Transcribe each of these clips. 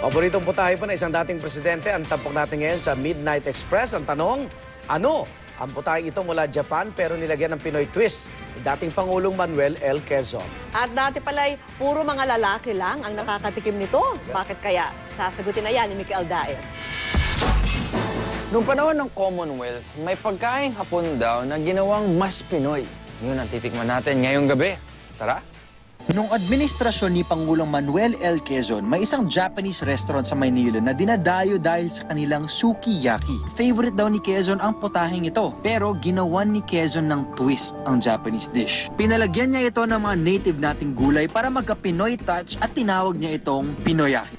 Paboritong putahe po na isang dating presidente ang tampok natin ngayon sa Midnight Express. Ang tanong, ano ang putahe ito mula Japan pero nilagyan ng Pinoy twist ni dating Pangulong Manuel L. Quezon? At dati pala'y puro mga lalaki lang ang nakakatikim nito. Bakit kaya? Sasagutin na yan ni Mickey Aldair. Noong panahon ng Commonwealth, may pagkaing hapon daw na ginawang mas Pinoy. Yun ang titikman natin ngayong gabi. Tara! Noong administrasyon ni Pangulong Manuel L. Quezon, may isang Japanese restaurant sa Maynila na dinadayo dahil sa kanilang sukiyaki. Favorite daw ni Quezon ang putaheng ito, pero ginawan ni Quezon ng twist ang Japanese dish. Pinalagyan niya ito ng mga native nating gulay para magka-Pinoy touch at tinawag niya itong Pinoyaki.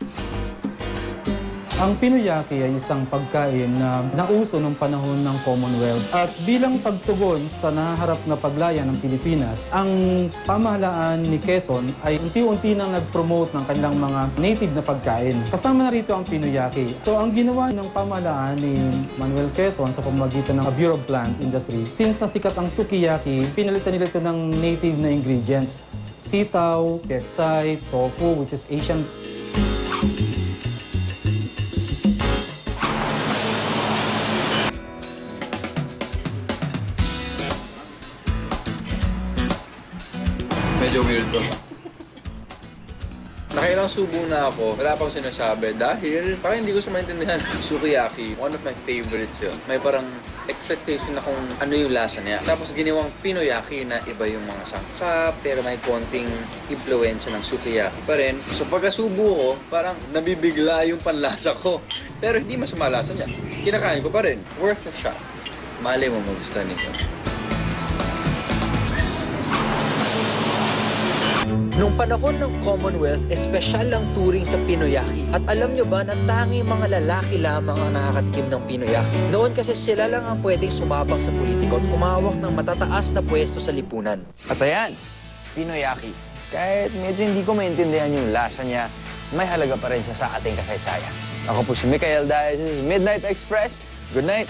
Ang Pinoyaki ay isang pagkain na nauso noong panahon ng Commonwealth. At bilang pagtugon sa nahaharap na paglaya ng Pilipinas, ang pamahalaan ni Quezon ay unti-unti nang nag-promote ng kanilang mga native na pagkain. Kasama na rito ang Pinoyaki. So ang ginawa ng pamahalaan ni Manuel Quezon sa pamamagitan ng Bureau of Plant Industry, since nasikat ang sukiyaki, pinalitan nila ito ng native na ingredients. Sitaw, pechay, tofu, which is Asian. Medyo weird to. Nakailang subo na ako, wala pa akong sinasabi dahil parang hindi ko sa maintindihan. Sukiyaki, one of my favorites yun. May parang expectation na kung ano yung lasa niya. Tapos ginawang Pinoyaki na iba yung mga sangkap, pero may konting impluensya ng sukiyaki pa rin. So pagkasubo ko, parang nabibigla yung panlasa ko. Pero hindi masama lasa niya. Kinakain ko pa rin. Worth a shot. Malay mo magustuhan nito. Noong panahon ng Commonwealth, espesyal ang turing sa Pinoyaki. At alam nyo ba na tanging mga lalaki lamang ang nakakatikim ng Pinoyaki? Noon kasi sila lang ang pwedeng sumabak sa politika at umawak ng matataas na pwesto sa lipunan. At ayan, Pinoyaki. Kahit medyo hindi ko maintindihan yung lasa niya, may halaga pa rin siya sa ating kasaysayan. Ako po si Mickey Aldair, this is Midnight Express. Good night!